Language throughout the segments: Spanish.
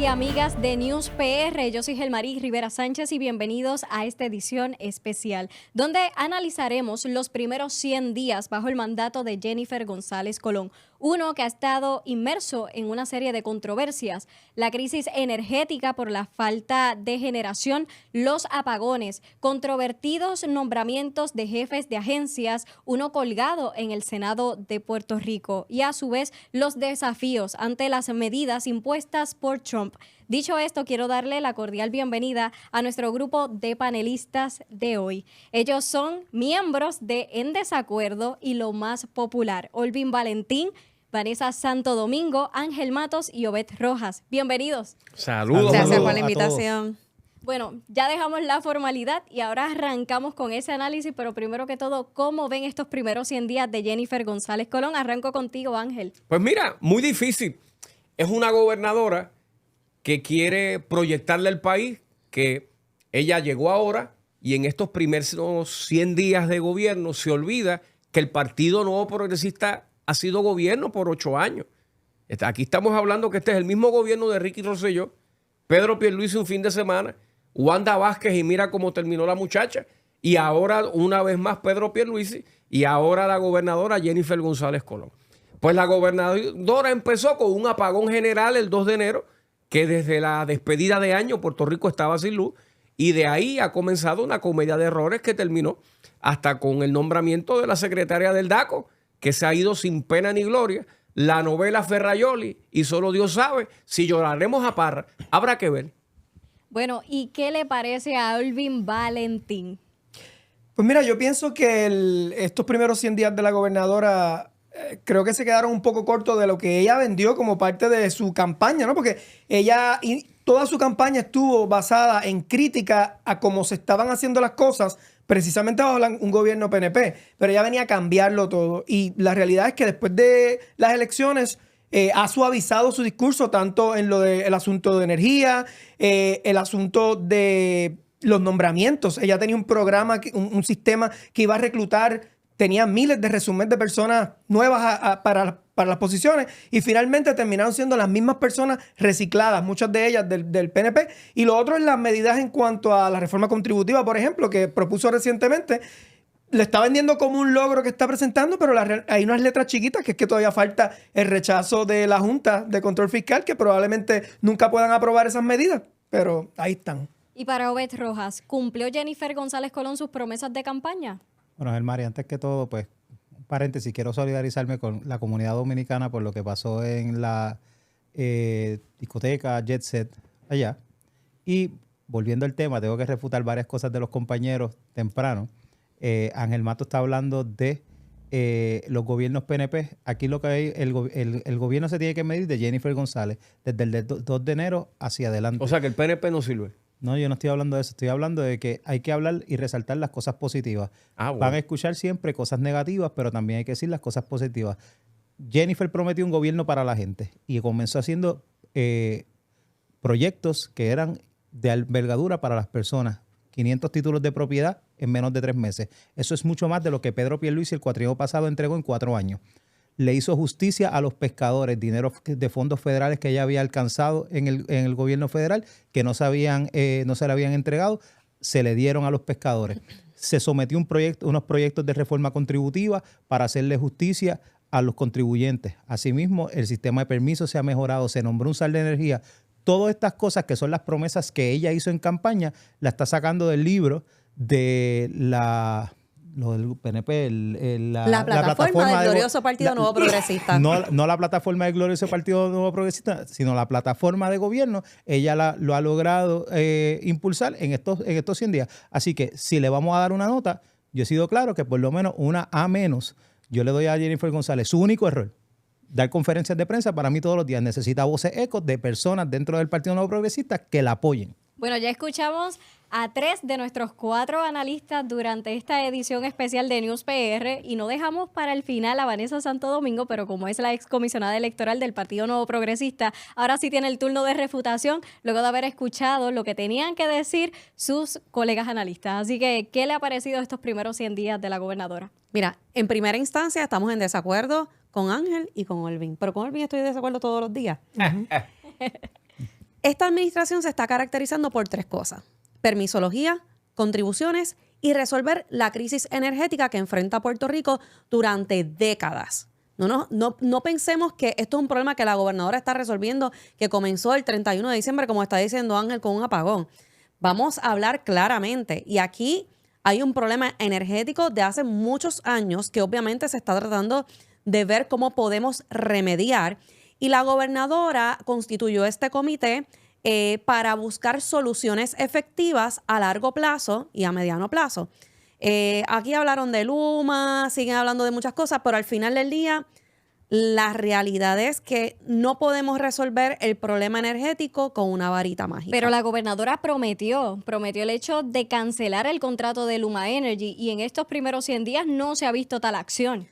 amigas de News PR, yo soy Gelmarí Rivera Sánchez y bienvenidos a esta edición especial, donde analizaremos los primeros 100 días bajo el mandato de Jennifer González Colón, uno que ha estado inmerso en una serie de controversias, la crisis energética por la falta de generación, los apagones, controvertidos nombramientos de jefes de agencias, uno colgado en el Senado de Puerto Rico y a su vez los desafíos ante las medidas impuestas por Trump. Dicho esto, quiero darle la cordial bienvenida a nuestro grupo de panelistas de hoy. Ellos son miembros de En Desacuerdo y Lo Más Popular, Olvin Valentín, Vanessa Santo Domingo, Ángel Matos y Obed Rojas. Bienvenidos. Saludos. Gracias por la invitación. Bueno, ya dejamos la formalidad y ahora arrancamos con ese análisis, pero primero que todo, ¿cómo ven estos primeros 100 días de Jennifer González Colón? Arranco contigo, Ángel. Pues mira, muy difícil. Es una gobernadora que quiere proyectarle al país que ella llegó ahora y en estos primeros 100 días de gobierno se olvida que el Partido Nuevo Progresista ha sido gobierno por 8 años. Aquí estamos hablando que este es el mismo gobierno de Ricky Rosselló, Pedro Pierluisi un fin de semana, Wanda Vázquez y mira cómo terminó la muchacha. Y ahora una vez más Pedro Pierluisi y ahora la gobernadora Jennifer González Colón. Pues la gobernadora empezó con un apagón general el 2 de enero, que desde la despedida de año Puerto Rico estaba sin luz y de ahí ha comenzado una comedia de errores que terminó hasta con el nombramiento de la secretaria del DACO, que se ha ido sin pena ni gloria, la novela Ferrayoli y solo Dios sabe si lloraremos a Parra, habrá que ver. Bueno, ¿y qué le parece a Olvin Valentín? Pues mira, yo pienso que estos primeros 100 días de la gobernadora creo que se quedaron un poco cortos de lo que ella vendió como parte de su campaña, ¿no? Porque ella y toda su campaña estuvo basada en crítica a cómo se estaban haciendo las cosas precisamente bajo un gobierno PNP, pero ella venía a cambiarlo todo y la realidad es que después de las elecciones ha suavizado su discurso tanto en lo del asunto de energía, el asunto de los nombramientos. Ella tenía un programa, un sistema que iba a reclutar, tenía miles de resúmenes de personas nuevas para las posiciones y finalmente terminaron siendo las mismas personas recicladas, muchas de ellas del PNP. Y lo otro es las medidas en cuanto a la reforma contributiva, por ejemplo, que propuso recientemente. Le está vendiendo como un logro que está presentando, pero hay unas letras chiquitas, que es que todavía falta el rechazo de la Junta de Control Fiscal, que probablemente nunca puedan aprobar esas medidas, pero ahí están. Y para Obed Rojas, ¿cumplió Jennifer González Colón sus promesas de campaña? Bueno, Gelmarí, antes que todo, pues, un paréntesis, quiero solidarizarme con la comunidad dominicana por lo que pasó en la discoteca Jet Set allá. Y volviendo al tema, tengo que refutar varias cosas de los compañeros temprano. Ángel Mato está hablando de los gobiernos PNP. Aquí lo que hay, el gobierno se tiene que medir de Jennifer González desde el 2 de enero hacia adelante. O sea que el PNP no sirve. No, yo no estoy hablando de eso. Estoy hablando de que hay que hablar y resaltar las cosas positivas. Bueno. Van a escuchar siempre cosas negativas, pero también hay que decir las cosas positivas. Jennifer prometió un gobierno para la gente y comenzó haciendo proyectos que eran de envergadura para las personas. 500 títulos de propiedad en menos de 3 meses. Eso es mucho más de lo que Pedro Pierluisi el cuatrienio pasado entregó en 4 años. Le hizo justicia a los pescadores, dinero de fondos federales que ella había alcanzado en el gobierno federal, que no se le habían entregado, se le dieron a los pescadores. Se sometió unos proyectos de reforma contributiva para hacerle justicia a los contribuyentes. Asimismo, el sistema de permisos se ha mejorado, se nombró un SAR de energía. Todas estas cosas que son las promesas que ella hizo en campaña, la está sacando del libro de lo del PNP, la plataforma del glorioso Partido Nuevo Progresista. No la plataforma del glorioso Partido Nuevo Progresista, sino la plataforma de gobierno. Ella lo ha logrado impulsar en estos 100 días. Así que si le vamos a dar una nota, yo he sido claro que por lo menos una A menos yo le doy a Jennifer González. Su único error, dar conferencias de prensa para mí todos los días. Necesita voces ecos de personas dentro del Partido Nuevo Progresista que la apoyen. Bueno, ya escuchamos a 3 de nuestros 4 analistas durante esta edición especial de News PR y no dejamos para el final a Vanessa Santo Domingo, pero como es la excomisionada electoral del Partido Nuevo Progresista, ahora sí tiene el turno de refutación luego de haber escuchado lo que tenían que decir sus colegas analistas. Así que, ¿qué le ha parecido estos primeros 100 días de la gobernadora? Mira, en primera instancia estamos en desacuerdo con Ángel y con Olvin, pero con Olvin estoy de desacuerdo todos los días. Esta administración se está caracterizando por 3 cosas: permisología, contribuciones y resolver la crisis energética que enfrenta Puerto Rico durante décadas. No pensemos que esto es un problema que la gobernadora está resolviendo, que comenzó el 31 de diciembre, como está diciendo Ángel, con un apagón. Vamos a hablar claramente. Y aquí hay un problema energético de hace muchos años que obviamente se está tratando de ver cómo podemos remediar. Y la gobernadora constituyó este comité para buscar soluciones efectivas a largo plazo y a mediano plazo. Aquí hablaron de Luma, siguen hablando de muchas cosas, pero al final del día la realidad es que no podemos resolver el problema energético con una varita mágica. Pero la gobernadora prometió el hecho de cancelar el contrato de Luma Energy y en estos primeros 100 días no se ha visto tal acción.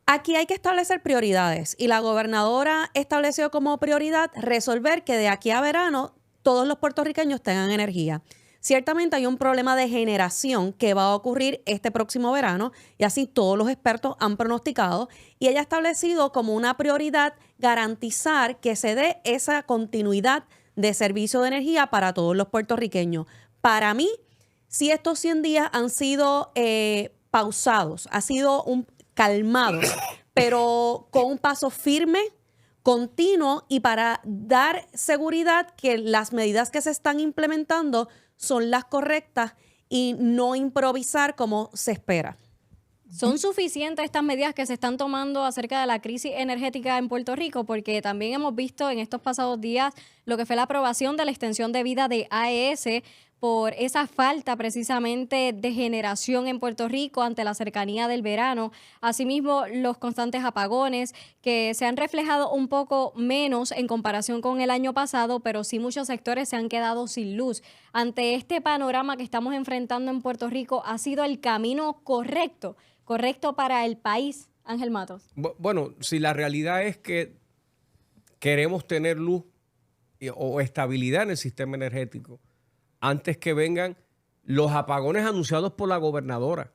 Aquí hay que establecer prioridades y la gobernadora estableció como prioridad resolver que de aquí a verano todos los puertorriqueños tengan energía. Ciertamente hay un problema de generación que va a ocurrir este próximo verano y así todos los expertos han pronosticado y ella ha establecido como una prioridad garantizar que se dé esa continuidad de servicio de energía para todos los puertorriqueños. Para mí, si estos 100 días han sido pausados, ha sido calmados, pero con un paso firme, continuo y para dar seguridad que las medidas que se están implementando son las correctas y no improvisar como se espera. ¿Son suficientes estas medidas que se están tomando acerca de la crisis energética en Puerto Rico? Porque también hemos visto en estos pasados días lo que fue la aprobación de la extensión de vida de AES por esa falta precisamente de generación en Puerto Rico ante la cercanía del verano. Asimismo, los constantes apagones que se han reflejado un poco menos en comparación con el año pasado, pero sí muchos sectores se han quedado sin luz. Ante este panorama que estamos enfrentando en Puerto Rico, ¿ha sido el camino correcto para el país, Ángel Matos? Bueno, si la realidad es que queremos tener luz o estabilidad en el sistema energético, antes que vengan los apagones anunciados por la gobernadora,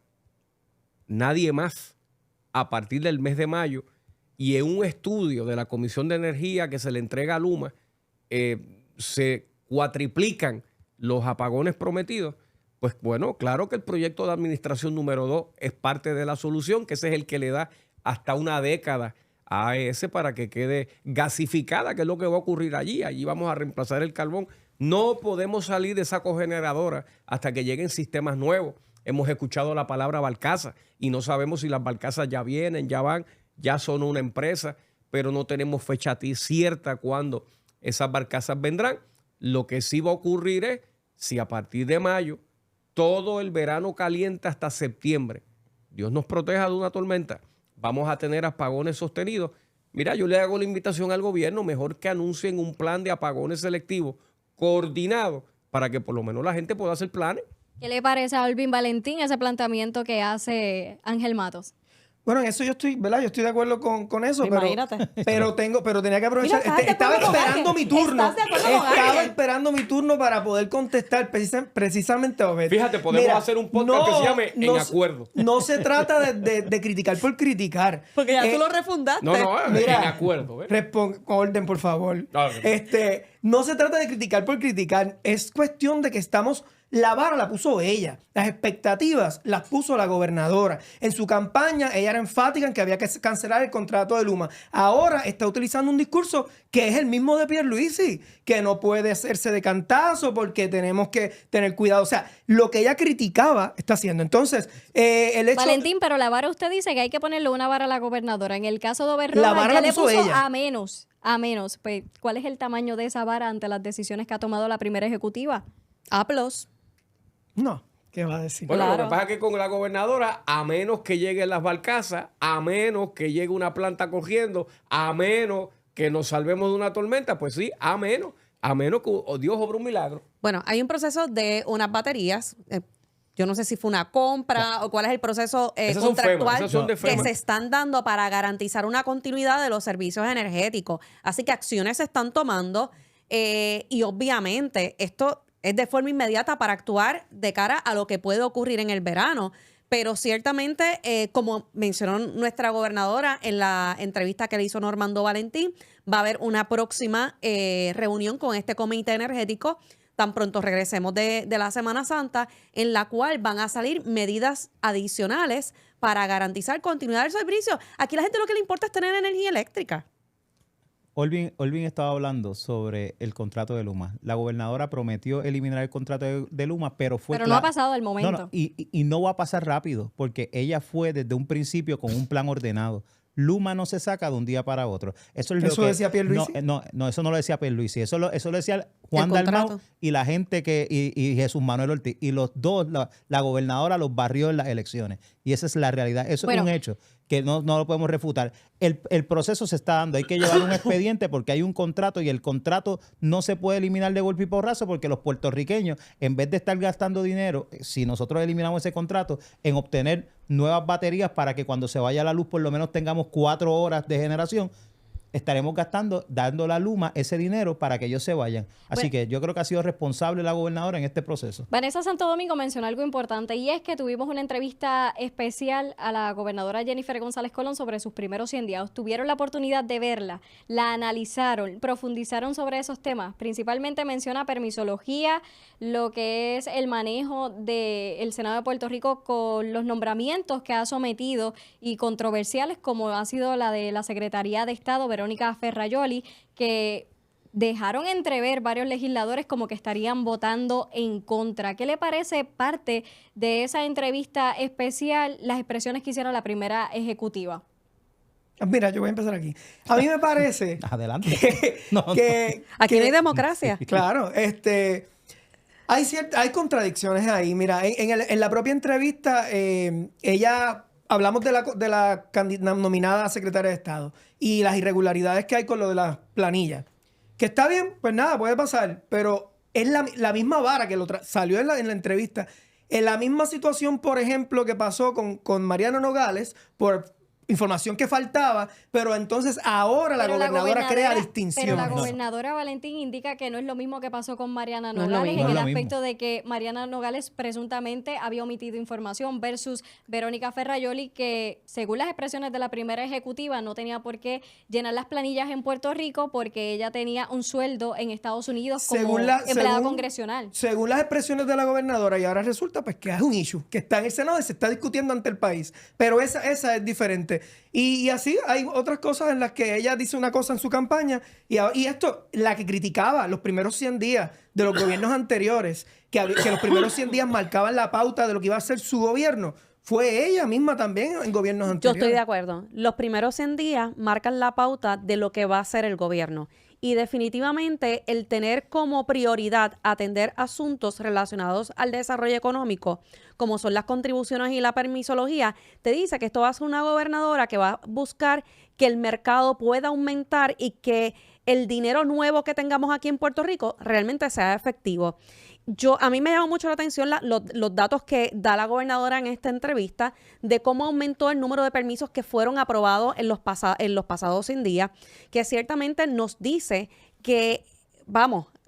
nadie más, a partir del mes de mayo, y en un estudio de la Comisión de Energía que se le entrega a Luma, se cuatriplican los apagones prometidos. Pues bueno, claro que el proyecto de administración número 2 es parte de la solución, que ese es el que le da hasta una década a AES para que quede gasificada, que es lo que va a ocurrir allí. Allí vamos a reemplazar el carbón. No podemos salir de esa cogeneradora hasta que lleguen sistemas nuevos. Hemos escuchado la palabra barcaza y no sabemos si las barcazas ya vienen, ya van, ya son una empresa, pero no tenemos fecha cierta cuándo esas barcazas vendrán. Lo que sí va a ocurrir es, si a partir de mayo todo el verano caliente hasta septiembre, Dios nos proteja de una tormenta, vamos a tener apagones sostenidos. Mira, yo le hago la invitación al gobierno, mejor que anuncien un plan de apagones selectivos coordinado para que por lo menos la gente pueda hacer planes. ¿Qué le parece a Olvin Valentín ese planteamiento que hace Ángel Matos? Bueno, en eso yo estoy, ¿verdad? Yo estoy de acuerdo con eso, Imagínate. pero tenía que aprovechar. Mira, estaba esperando mi turno. ¿Estás de acuerdo con Estaba alguien? esperando mi turno para poder contestar precisamente. Obed. Fíjate, podemos hacer un podcast que se llame En Acuerdo. No se trata de criticar por criticar. Porque ya tú lo refundaste. No, Mira, En Acuerdo. con orden, por favor. Okay. No se trata de criticar por criticar. Es cuestión de que la vara la puso ella. Las expectativas las puso la gobernadora. En su campaña, ella era enfática en que había que cancelar el contrato de Luma. Ahora está utilizando un discurso que es el mismo de Pierluisi, que no puede hacerse de cantazo porque tenemos que tener cuidado. O sea, lo que ella criticaba está haciendo. Entonces, el hecho... Valentín, pero la vara usted dice que hay que ponerle una vara a la gobernadora. En el caso de Oberroja, La vara ya la le puso puso ella. a menos. Pues, ¿cuál es el tamaño de esa vara ante las decisiones que ha tomado la primera ejecutiva? A+. No, ¿qué va a decir? Bueno, Claro. lo que pasa es que con la gobernadora, a menos que lleguen las barcazas, a menos que llegue una planta cogiendo, a menos que nos salvemos de una tormenta, pues sí, a menos que Dios obre un milagro. Bueno, hay un proceso de unas baterías. Yo no sé si fue una compra o cuál es el proceso Esas son FEMA, contractual esas son de que FEMA. se están dando para garantizar una continuidad de los servicios energéticos. Así que acciones se están tomando y obviamente esto es de forma inmediata para actuar de cara a lo que puede ocurrir en el verano. Pero ciertamente, como mencionó nuestra gobernadora en la entrevista que le hizo Normando Valentín, va a haber una próxima reunión con este comité energético tan pronto regresemos de la Semana Santa, en la cual van a salir medidas adicionales para garantizar continuidad del servicio. Aquí la gente lo que le importa es tener energía eléctrica. Olvin estaba hablando sobre el contrato de Luma. La gobernadora prometió eliminar el contrato de Luma, pero no ha pasado el momento. No, y no va a pasar rápido, porque ella fue desde un principio con un plan ordenado. Luma no se saca de un día para otro. Eso decía Pierluisi. No, eso no lo decía Pierluisi. Eso lo decía Juan Dalmau y la gente y Jesús Manuel Ortiz. Y los dos, la gobernadora los barrió en las elecciones. Y esa es la realidad. Eso es un hecho que no lo podemos refutar. El proceso se está dando. Hay que llevar un expediente porque hay un contrato y el contrato no se puede eliminar de golpe y porrazo porque los puertorriqueños, en vez de estar gastando dinero, si nosotros eliminamos ese contrato, en obtener nuevas baterías para que cuando se vaya la luz por lo menos tengamos 4 horas de generación, estaremos dando a Luma ese dinero para que ellos se vayan. Así que yo creo que ha sido responsable la gobernadora en este proceso. Vanessa Santo Domingo mencionó algo importante y es que tuvimos una entrevista especial a la gobernadora Jennifer González Colón sobre sus primeros 100 días. Tuvieron la oportunidad de verla, la analizaron, profundizaron sobre esos temas. Principalmente menciona permisología, lo que es el manejo del Senado de Puerto Rico con los nombramientos que ha sometido y controversiales como ha sido la de la Secretaría de Estado, Verónica Ferrajoli, que dejaron entrever varios legisladores como que estarían votando en contra. ¿Qué le parece parte de esa entrevista especial, las expresiones que hicieron la primera ejecutiva? Mira, yo voy a empezar aquí. A mí me parece Adelante. Aquí no hay democracia. Claro, hay contradicciones ahí. Mira, en la propia entrevista, ella... Hablamos de la nominada secretaria de Estado y las irregularidades que hay con lo de las planillas. Que está bien, pues nada, puede pasar, pero es la misma vara que salió en la entrevista. En la misma situación, por ejemplo, que pasó con Mariana Nogales, por información que faltaba, pero entonces ahora la gobernadora crea distinciones. Pero la gobernadora Valentín indica que no es lo mismo que pasó con Mariana Nogales, No es lo mismo. en el aspecto de que Mariana Nogales presuntamente había omitido información versus Verónica Ferrajoli, que según las expresiones de la primera ejecutiva no tenía por qué llenar las planillas en Puerto Rico porque ella tenía un sueldo en Estados Unidos como empleada congresional. Según las expresiones de la gobernadora, y ahora resulta pues que es un issue, que está en el Senado y se está discutiendo ante el país. Pero esa es diferente. Y así hay otras cosas en las que ella dice una cosa en su campaña y esto, la que criticaba los primeros 100 días de los gobiernos anteriores, que los primeros 100 días marcaban la pauta de lo que iba a ser su gobierno, fue ella misma también en gobiernos Yo anteriores. estoy de acuerdo. Los primeros 100 días marcan la pauta de lo que va a ser el gobierno. Y definitivamente el tener como prioridad atender asuntos relacionados al desarrollo económico, como son las contribuciones y la permisología, te dice que esto va a ser una gobernadora que va a buscar que el mercado pueda aumentar y que el dinero nuevo que tengamos aquí en Puerto Rico realmente sea efectivo. A mí me llama mucho la atención los datos que da la gobernadora en esta entrevista de cómo aumentó el número de permisos que fueron aprobados en los pasados 100 días, que ciertamente nos dice que,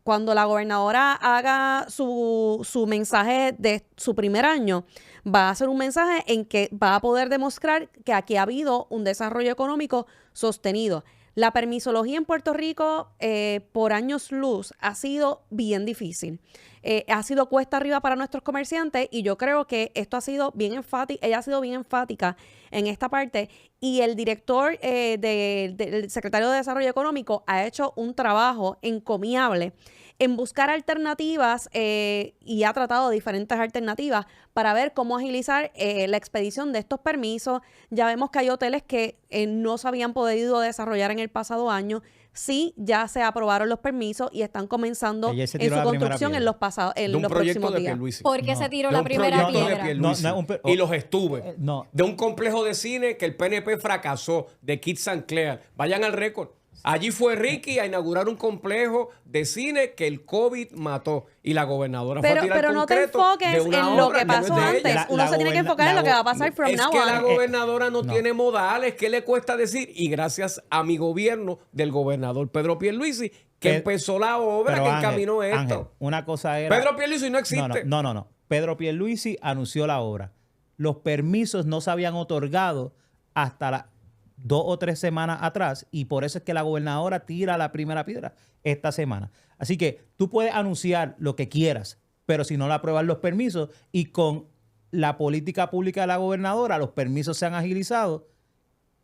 cuando la gobernadora haga su mensaje de su primer año, va a hacer un mensaje en que va a poder demostrar que aquí ha habido un desarrollo económico sostenido. La permisología en Puerto Rico por años luz ha sido bien difícil. Ha sido cuesta arriba para nuestros comerciantes y yo creo que esto ha sido bien enfático, ella ha sido bien enfática en esta parte y el director del secretario de Desarrollo Económico ha hecho un trabajo encomiable en buscar alternativas y ha tratado diferentes alternativas para ver cómo agilizar la expedición de estos permisos. Ya vemos que hay hoteles que no se habían podido desarrollar en el pasado año. Sí, ya se aprobaron los permisos y están comenzando en su construcción en los próximos días. ¿Por qué se tiró la primera piedra? Y los estuve. De un complejo de cine que el PNP fracasó, de Kid Sinclair. Vayan al récord. Allí fue Ricky a inaugurar un complejo de cine que el COVID mató. Y la gobernadora fue a tirar pero no te concreto enfoques de una en lo obra que pasó no es de antes. ella. Uno se tiene que enfocar en lo que va a pasar from now on. Es que la gobernadora no tiene modales. ¿Qué le cuesta decir? Y gracias a mi gobierno del gobernador Pedro Pierluisi, que empezó la obra, que encaminó esto. Una cosa era... Pedro Pierluisi no existe. No. Pedro Pierluisi anunció la obra. los permisos no se habían otorgado hasta 2 o 3 semanas atrás y por eso es que la gobernadora tira la primera piedra esta semana. Así que tú puedes anunciar lo que quieras, pero si no le aprueban los permisos y con la política pública de la gobernadora los permisos se han agilizado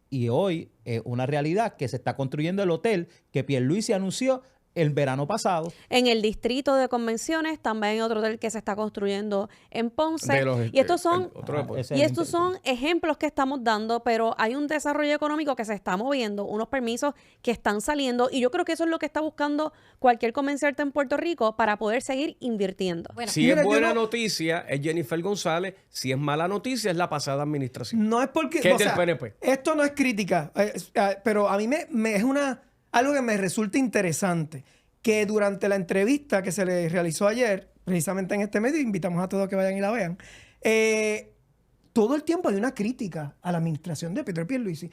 y hoy es una realidad que se está construyendo el hotel que Pierluisi anunció el verano pasado. En el distrito de convenciones también hay otro hotel que se está construyendo en Ponce. Y estos son, ejemplos que estamos dando, pero hay un desarrollo económico que se está moviendo, unos permisos que están saliendo y yo creo que eso es lo que está buscando cualquier comerciante en Puerto Rico para poder seguir invirtiendo. Bueno, si es buena noticia es Jennifer González, si es mala noticia es la pasada administración. No es porque... Que es del PNP. Esto no es crítica, pero a mí me es algo que me resulta interesante, que durante la entrevista que se le realizó ayer, precisamente en este medio, invitamos a todos que vayan y la vean, todo el tiempo hay una crítica a la administración de Pedro Pierluisi,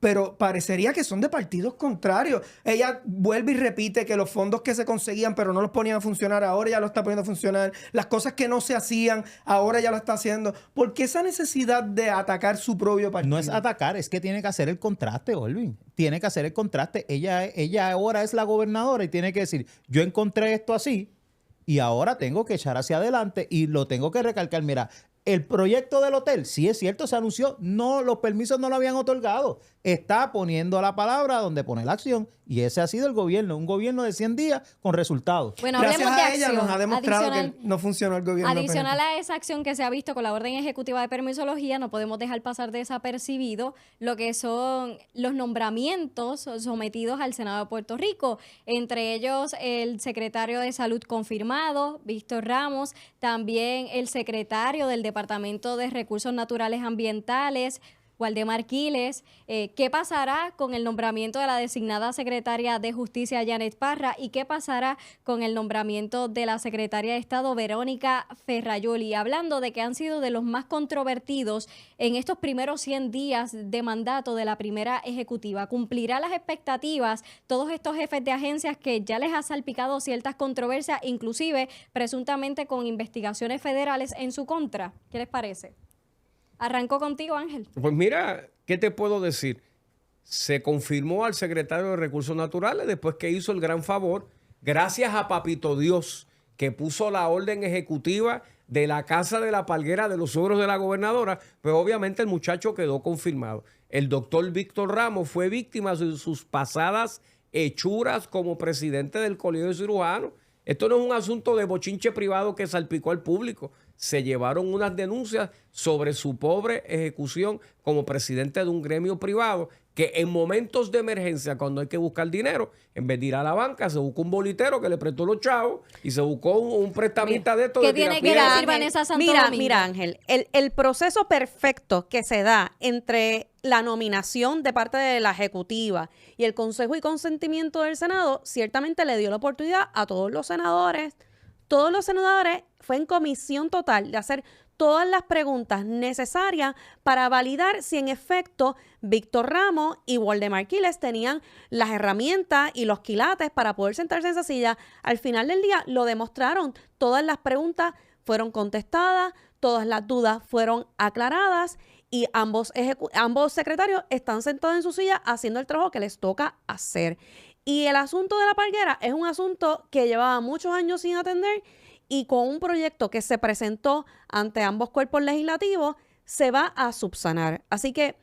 pero parecería que son de partidos contrarios. Ella vuelve y repite que los fondos que se conseguían pero no los ponían a funcionar, ahora ya lo está poniendo a funcionar. Las cosas que no se hacían, ahora ya lo está haciendo. ¿Por qué esa necesidad de atacar su propio partido? No es atacar, es que tiene que hacer el contraste, Olvin. Tiene que hacer el contraste. Ella ahora es la gobernadora y tiene que decir, yo encontré esto así y ahora tengo que echar hacia adelante y lo tengo que recalcar. Mira, el proyecto del hotel, sí es cierto, se anunció, no, los permisos no lo habían otorgado. Está poniendo la palabra donde pone la acción y ese ha sido el gobierno, un gobierno de 100 días con resultados. Bueno, gracias hablemos de a ella acción. nos ha demostrado que no funcionó el gobierno. Adicional a esa acción que se ha visto con la orden ejecutiva de permisología, no podemos dejar pasar desapercibido lo que son los nombramientos sometidos al Senado de Puerto Rico, entre ellos el secretario de Salud confirmado, Víctor Ramos, también el secretario del Departamento de Recursos Naturales Ambientales, Waldemar Quiles. ¿Qué pasará con el nombramiento de la designada secretaria de Justicia, Janet Parra? ¿Y qué pasará con el nombramiento de la secretaria de Estado, Verónica Ferrayoli? Hablando de que han sido de los más controvertidos en estos primeros 100 días de mandato de la primera ejecutiva. ¿Cumplirá las expectativas todos estos jefes de agencias que ya les ha salpicado ciertas controversias, inclusive presuntamente con investigaciones federales en su contra? ¿Qué les parece? Arrancó contigo, Ángel. Pues mira, ¿qué te puedo decir? Se confirmó al secretario de Recursos Naturales después que hizo el gran favor, gracias a Papito Dios, que puso la orden ejecutiva de la Casa de la Palguera de los suegros de la gobernadora, pues obviamente el muchacho quedó confirmado. El doctor Víctor Ramos fue víctima de sus pasadas hechuras como presidente del Colegio de Cirujanos. Esto no es un asunto de bochinche privado que salpicó al público. Se llevaron unas denuncias sobre su pobre ejecución como presidente de un gremio privado que en momentos de emergencia, cuando hay que buscar dinero, en vez de ir a la banca, se buscó un bolitero que le prestó los chavos y se buscó un prestamista de estos. ¿Qué tiene que decir Vanessa Santo Domingo? Mira, Ángel, el proceso perfecto que se da entre la nominación de parte de la ejecutiva y el consejo y consentimiento del Senado, ciertamente le dio la oportunidad a todos los senadores. Todos los senadores fue en comisión total de hacer todas las preguntas necesarias para validar si en efecto Víctor Ramos y Waldemar Quiles tenían las herramientas y los quilates para poder sentarse en esa silla. Al final del día lo demostraron. Todas las preguntas fueron contestadas, todas las dudas fueron aclaradas y ambos secretarios están sentados en su silla haciendo el trabajo que les toca hacer. Y el asunto de la Palguera es un asunto que llevaba muchos años sin atender y con un proyecto que se presentó ante ambos cuerpos legislativos se va a subsanar. Así que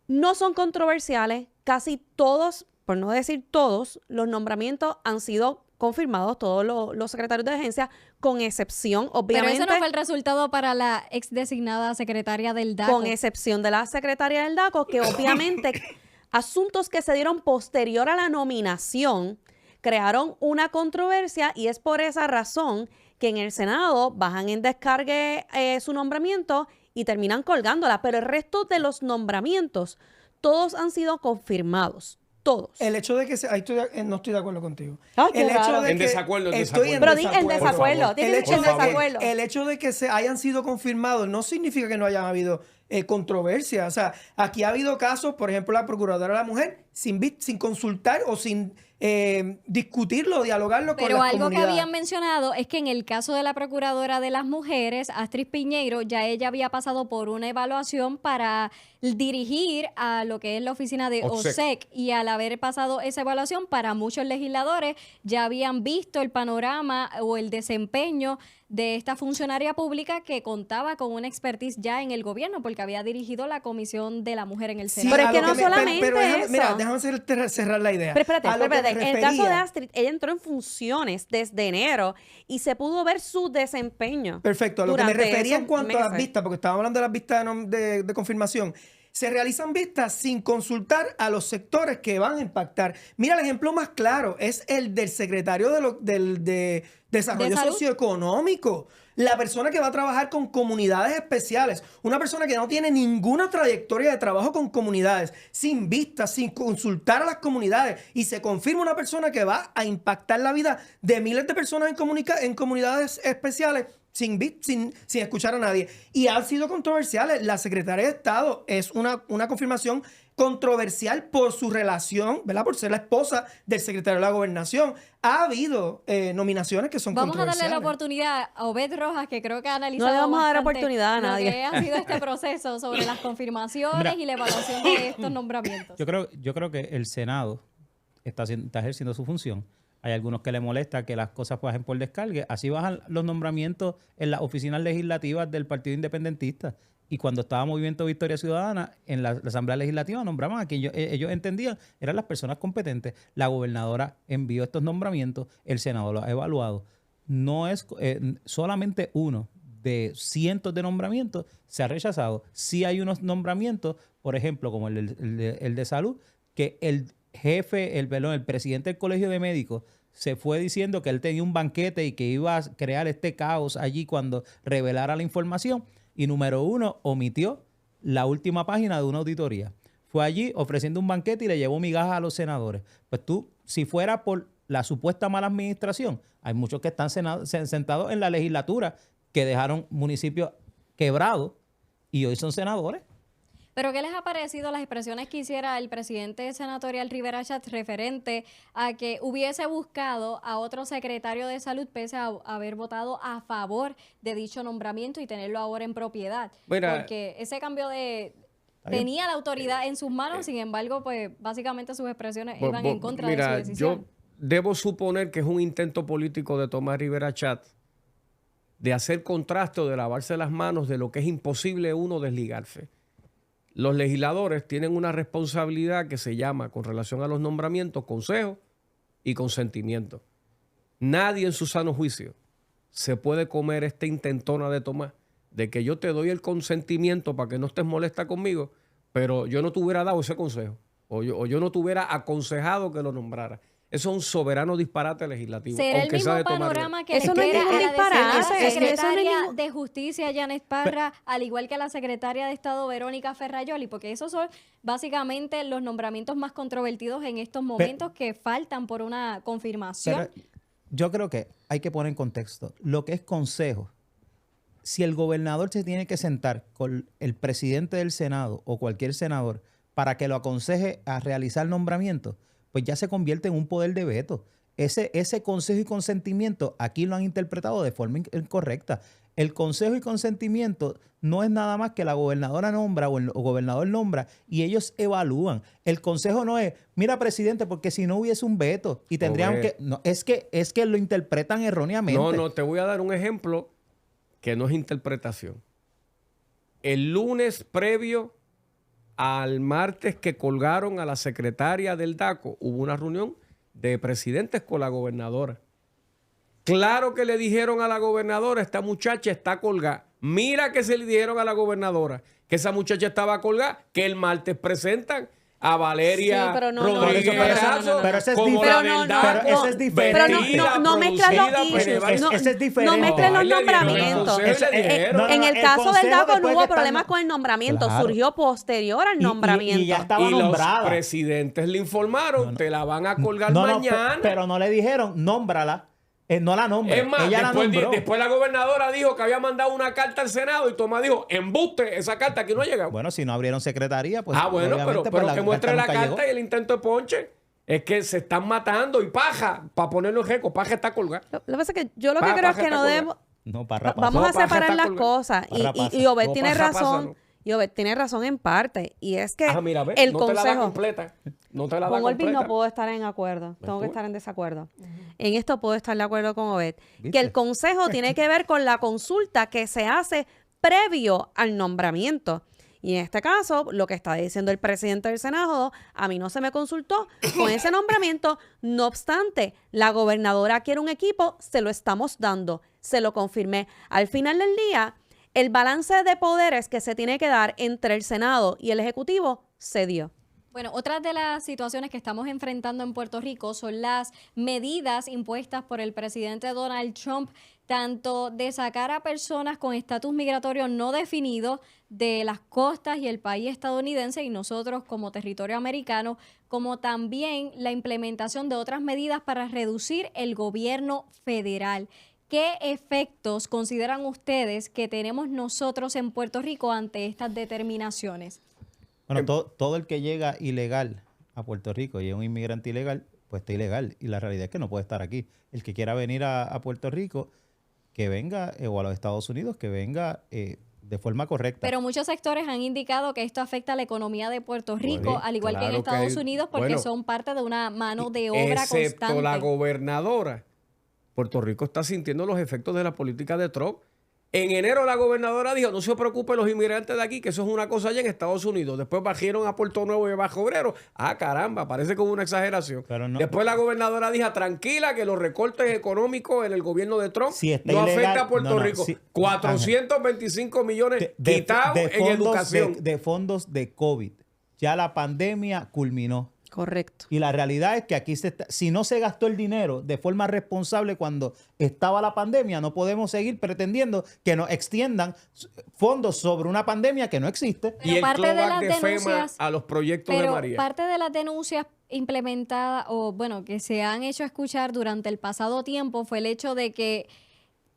no son controversiales. Casi todos, por no decir todos, los nombramientos han sido confirmados, todos los secretarios de agencia, con excepción, obviamente. Pero eso no fue el resultado para la ex designada secretaria del DACO. Con excepción de la secretaria del DACO, que obviamente asuntos que se dieron posterior a la nominación crearon una controversia y es por esa razón que en el Senado bajan en descargue su nombramiento y terminan colgándola. Pero el resto de los nombramientos, todos han sido confirmados. Todos. El hecho de que no estoy de acuerdo contigo. Ay, el hecho raro. de En que desacuerdo, en estoy desacuerdo. Pero di en desacuerdo. Tienes que decir en desacuerdo. El hecho de que se hayan sido confirmados no significa que no hayan habido controversia. O sea, aquí ha habido casos, por ejemplo, la Procuradora de la Mujer, sin consultar o sin discutirlo, dialogarlo con Pero las algo que comunidades. habían mencionado es que en el caso de la Procuradora de las Mujeres, Astrid Piñeiro, ya ella había pasado por una evaluación para dirigir a lo que es la oficina de OSEC, y al haber pasado esa evaluación, para muchos legisladores ya habían visto el panorama o el desempeño de esta funcionaria pública que contaba con una expertise ya en el gobierno porque había dirigido la Comisión de la Mujer en el Sí, Senado. Pero es a que lo no me- solamente déjame, eso. Mira, déjame cerrar la idea. Pero espérate, A lo que espérate. me En el caso de refería- Astrid, ella entró en funciones desde enero y se pudo ver su desempeño. Perfecto, a lo que me durante refería en esos cuanto a las meses. vistas, porque estábamos hablando de las vistas de confirmación. Se realizan vistas sin consultar a los sectores que van a impactar. Mira, el ejemplo más claro es el del secretario de Desarrollo ¿De salud? Socioeconómico. La persona que va a trabajar con comunidades especiales. Una persona que no tiene ninguna trayectoria de trabajo con comunidades, sin vistas, sin consultar a las comunidades. Y se confirma una persona que va a impactar la vida de miles de personas en comunidades especiales sin escuchar a nadie. Y han sido controversiales. La secretaria de Estado es una confirmación controversial por su relación, ¿verdad? Por ser la esposa del secretario de la Gobernación. Ha habido nominaciones que son Vamos a darle controversiales. la oportunidad a Obed Rojas, que creo que ha analizado No le vamos a dar bastante oportunidad a lo nadie. que ha sido este proceso sobre las confirmaciones Mira. y la evaluación de estos nombramientos. Yo creo que el Senado está ejerciendo su función. Hay algunos que le molesta que las cosas bajen por descargue. Así bajan los nombramientos en las oficinas legislativas del Partido Independentista. Y cuando estaba Movimiento Victoria Ciudadana, en la Asamblea Legislativa nombraban a quien ellos entendían eran las personas competentes. La gobernadora envió estos nombramientos, el Senado los ha evaluado. No es solamente uno de cientos de nombramientos se ha rechazado. Sí hay unos nombramientos, por ejemplo, como el de salud, que el jefe, el presidente del Colegio de Médicos se fue diciendo que él tenía un banquete y que iba a crear este caos allí cuando revelara la información. Y número uno, omitió la última página de una auditoría. Fue allí ofreciendo un banquete y le llevó migajas a los senadores. Pues tú, si fuera por la supuesta mala administración, hay muchos que están sentados en la legislatura que dejaron municipios quebrados y hoy son senadores. ¿Pero qué les ha parecido las expresiones que hiciera el presidente senatorial Rivera Schatz referente a que hubiese buscado a otro secretario de salud pese a haber votado a favor de dicho nombramiento y tenerlo ahora en propiedad? Mira, porque ese cambio tenía la autoridad en sus manos, sin embargo, pues básicamente sus expresiones iban en contra de su decisión. Yo debo suponer que es un intento político de Tomás Rivera Schatz de hacer contraste o de lavarse las manos de lo que es imposible uno desligarse. Los legisladores tienen una responsabilidad que se llama, con relación a los nombramientos, consejo y consentimiento. Nadie en su sano juicio se puede comer esta intentona de Tomás de que yo te doy el consentimiento para que no estés molesta conmigo, pero yo no te hubiera dado ese consejo o yo no te hubiera aconsejado que lo nombrara. Eso es un soberano disparate legislativo. ¿Será el aunque mismo sea de Tomás panorama Rivera. que Eso le no es espera ningún a la disparate, designada eso no es secretaria ningún- de Justicia, Janet Parra, al igual que a la secretaria de Estado, Verónica Ferrayoli? Porque esos son básicamente los nombramientos más controvertidos en estos momentos que faltan por una confirmación. Pero yo creo que hay que poner en contexto lo que es consejo. Si el gobernador se tiene que sentar con el presidente del Senado o cualquier senador para que lo aconseje a realizar nombramientos, pues ya se convierte en un poder de veto. Ese consejo y consentimiento aquí lo han interpretado de forma incorrecta. El consejo y consentimiento no es nada más que la gobernadora nombra o el gobernador nombra y ellos evalúan. El consejo no es, mira, presidente, porque si no hubiese un veto y tendrían que... No, es que lo interpretan erróneamente. No, te voy a dar un ejemplo que no es interpretación. El lunes previo al martes que colgaron a la secretaria del DACO, hubo una reunión de presidentes con la gobernadora. Claro que le dijeron a la gobernadora, esta muchacha está colgada. Mira que se le dijeron a la gobernadora que esa muchacha estaba colgada, que el martes presentan a Valeria Sí, pero no, Rodríguez no, Erazo, pero eso es como diferente. la Pero no, del no, DACO, pero eso es diferente. Pero vestida, no mezclas producida, los issues. pero- Ese es diferente. No mezcles los Ay, le dieron el nombramientos. consejo y le dijeron. En el caso del consejo DACO no después hubo que problemas están- con el nombramiento, Claro. surgió posterior al nombramiento. Y ya estaba Y los nombrada. presidentes le informaron, te la van a colgar No, mañana. pero no le dijeron, nómbrala. No la nombre. Es más, Ella la nombró. después la gobernadora dijo que había mandado una carta al Senado y Tomás dijo, embuste, esa carta aquí no ha llegado. Bueno, si no abrieron secretaría, pues bueno, obviamente, pero pues, que muestre la nunca carta llegó. y el intento de ponche. Es que se están matando y Paja, para ponerlo en récord, Paja está colgado. Lo que pasa es que yo lo que Paja creo es que está no colgado. debemos... No, Parra pasa. Vamos No, a Paja separar está las colgado. cosas. Parra pasa. Y Obed No, tiene Paja pasa, razón. no. Y Obed tiene razón en parte. Y es que Mira, ve, el no te la da consejo... completa. No te la da Con Olvin completa. no puedo estar en acuerdo. Tengo que tú. estar en desacuerdo. En esto puedo estar de acuerdo con Obed. ¿Viste? Que el consejo tiene que ver con la consulta que se hace previo al nombramiento. Y en este caso, lo que está diciendo el presidente del Senado, a mí no se me consultó con ese nombramiento. No obstante, la gobernadora quiere un equipo, se lo estamos dando, se lo confirmé. Al final del día, el balance de poderes que se tiene que dar entre el Senado y el Ejecutivo se dio. Bueno, otras de las situaciones que estamos enfrentando en Puerto Rico son las medidas impuestas por el presidente Donald Trump, tanto de sacar a personas con estatus migratorio no definido de las costas y el país estadounidense y nosotros como territorio americano, como también la implementación de otras medidas para reducir el gobierno federal. ¿Qué efectos consideran ustedes que tenemos nosotros en Puerto Rico ante estas determinaciones? Bueno, todo el que llega ilegal a Puerto Rico y es un inmigrante ilegal, pues está ilegal. Y la realidad es que no puede estar aquí. El que quiera venir a Puerto Rico, que venga, o a los Estados Unidos, que venga de forma correcta. Pero muchos sectores han indicado que esto afecta a la economía de Puerto Rico, Bueno, al igual que en claro que Estados hay- Unidos, porque bueno, son parte de una mano de obra Excepto constante. la gobernadora. Puerto Rico está sintiendo los efectos de la política de Trump. En enero la gobernadora dijo, no se preocupen los inmigrantes de aquí, que eso es una cosa allá en Estados Unidos. Después bajaron a Puerto Nuevo y Bajo Obrero. Ah, caramba, parece como una exageración. Pero no- Después la gobernadora dijo, tranquila, que los recortes económicos en el gobierno de Trump Si está no ilegal, afecta a Puerto no, no, Rico. sí, 425 millones quitados en fondos educación. de fondos de COVID. Ya la pandemia culminó. Correcto. Y la realidad es que aquí si no se gastó el dinero de forma responsable cuando estaba la pandemia, no podemos seguir pretendiendo que nos extiendan fondos sobre una pandemia que no existe. Y el parte de clawback las de FEMA denuncias- a los proyectos de Pero María. parte de las denuncias implementadas o bueno, que se han hecho escuchar durante el pasado tiempo fue el hecho de que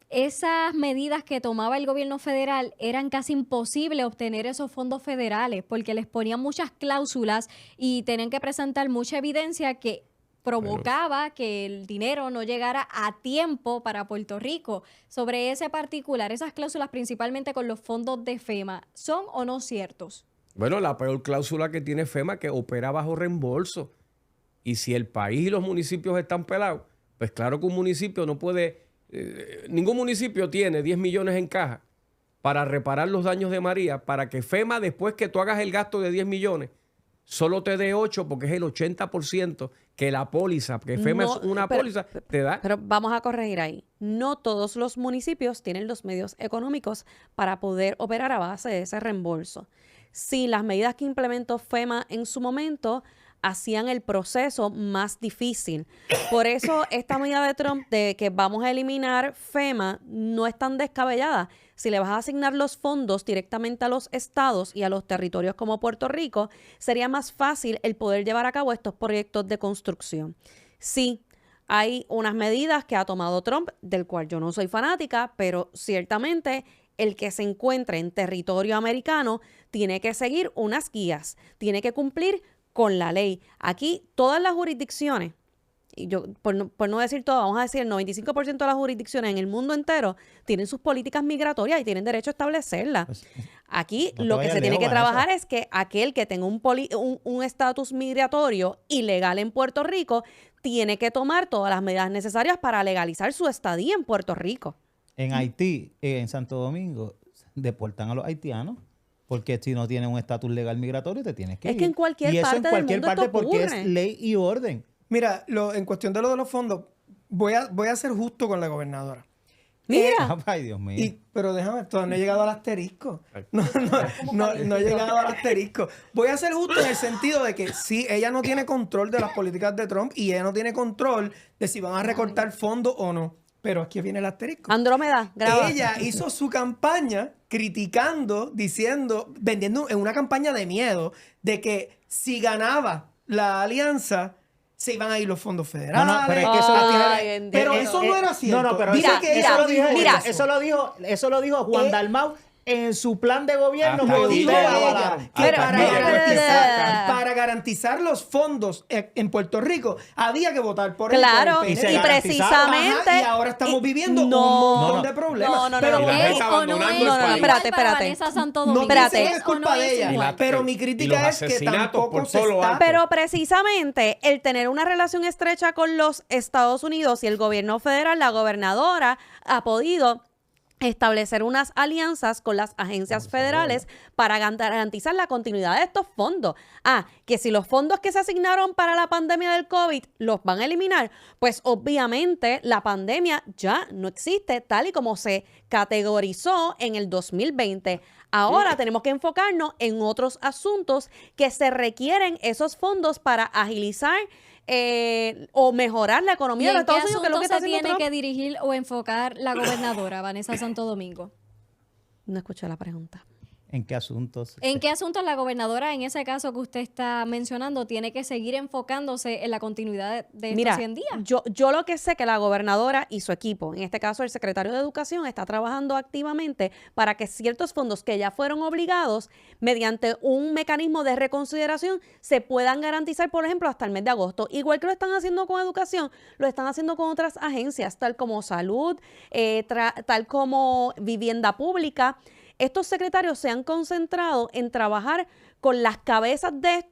esas medidas que tomaba el gobierno federal eran casi imposible obtener esos fondos federales porque les ponían muchas cláusulas y tenían que presentar mucha evidencia que provocaba que el dinero no llegara a tiempo para Puerto Rico. Sobre ese particular, esas cláusulas principalmente con los fondos de FEMA, ¿son o no ciertos? Bueno, la peor cláusula que tiene FEMA que opera bajo reembolso. Y si el país y los municipios están pelados, pues claro que un municipio no puede, ningún municipio tiene 10 millones en caja para reparar los daños de María, para que FEMA, después que tú hagas el gasto de 10 millones, solo te dé 8 porque es el 80% que la póliza, que FEMA No, es una pero- póliza, te da. Pero vamos a corregir ahí. No todos los municipios tienen los medios económicos para poder operar a base de ese reembolso. Sí, las medidas que implementó FEMA en su momento hacían el proceso más difícil. Por eso esta medida de Trump de que vamos a eliminar FEMA no es tan descabellada. Si le vas a asignar los fondos directamente a los estados y a los territorios como Puerto Rico, sería más fácil el poder llevar a cabo estos proyectos de construcción. Sí, hay unas medidas que ha tomado Trump, del cual yo no soy fanática, pero ciertamente el que se encuentre en territorio americano tiene que seguir unas guías, tiene que cumplir con la ley. Aquí todas las jurisdicciones, y yo por no decir todo, vamos a decir el 95% de las jurisdicciones en el mundo entero tienen sus políticas migratorias y tienen derecho a establecerlas. Pues, Aquí no te lo que vayas se tiene lejos, que trabajar Vanessa. es que aquel que tenga un estatus migratorio ilegal en Puerto Rico tiene que tomar todas las medidas necesarias para legalizar su estadía en Puerto Rico. En Haití, en Santo Domingo, deportan a los haitianos. Porque si no tienen un estatus legal migratorio, te tienes que Es ir. que en cualquier y eso parte en del cualquier mundo parte esto porque ocurre. es ley y orden. Mira, en cuestión de lo de los fondos, voy a ser justo con la gobernadora. Mira, Ay, Dios mío. Pero déjame, todavía no he llegado al asterisco. No he llegado al asterisco. Voy a ser justo en el sentido de que sí, ella no tiene control de las políticas de Trump y ella no tiene control de si van a recortar fondos o no. Pero aquí viene el asterisco. Andrómeda, graba. Ella hizo su campaña criticando, diciendo, vendiendo en una campaña de miedo de que si ganaba la alianza se iban a ir los fondos federales. No, pero es que eso lo Ay, Ay, bendito. pero eso no era cierto. No, pero Dice Mira, que mira, ella lo dijo mira. eso. eso lo dijo Juan Dalmau en su plan de gobierno Hasta que aquí Dijo ustedes llegaba ella avalaron. que Pero- para garantizar los fondos en Puerto Rico había que votar por Claro, el y se y garantizaron. precisamente. Ajá, y ahora estamos viviendo un no, montón no, de problemas. no, Pero Y la gente ¿Es o no abandonando es el No, no, país. espérate, igual para espérate. Vanessa Santo no Domingo? pienso Espérate. que es culpa ¿O no de ella, igual? pero mi y crítica los es que asesinatos tampoco por se todo lo está... alto. Pero precisamente el tener una relación estrecha con los Estados Unidos y el gobierno federal, la gobernadora ha podido establecer unas alianzas con las agencias federales para garantizar la continuidad de estos fondos. Que si los fondos que se asignaron para la pandemia del COVID los van a eliminar, pues obviamente la pandemia ya no existe tal y como se categorizó en el 2020. Ahora tenemos que enfocarnos en otros asuntos que se requieren esos fondos para agilizar o mejorar la ¿Y economía de en qué Estados Unidos, que es lo asunto que está se haciendo tiene Trump. que dirigir o enfocar la gobernadora Vanessa Santo Domingo? No escuché la pregunta. ¿En qué asuntos? ¿En qué asuntos la gobernadora, en ese caso que usted está mencionando, tiene que seguir enfocándose en la continuidad de estos Mira, 100 días? yo lo que sé que la gobernadora y su equipo, en este caso el secretario de Educación, está trabajando activamente para que ciertos fondos que ya fueron obligados, mediante un mecanismo de reconsideración, se puedan garantizar, por ejemplo, hasta el mes de agosto. Igual que lo están haciendo con educación, lo están haciendo con otras agencias, tal como salud, tal como vivienda pública. Estos secretarios se han concentrado en trabajar con las cabezas de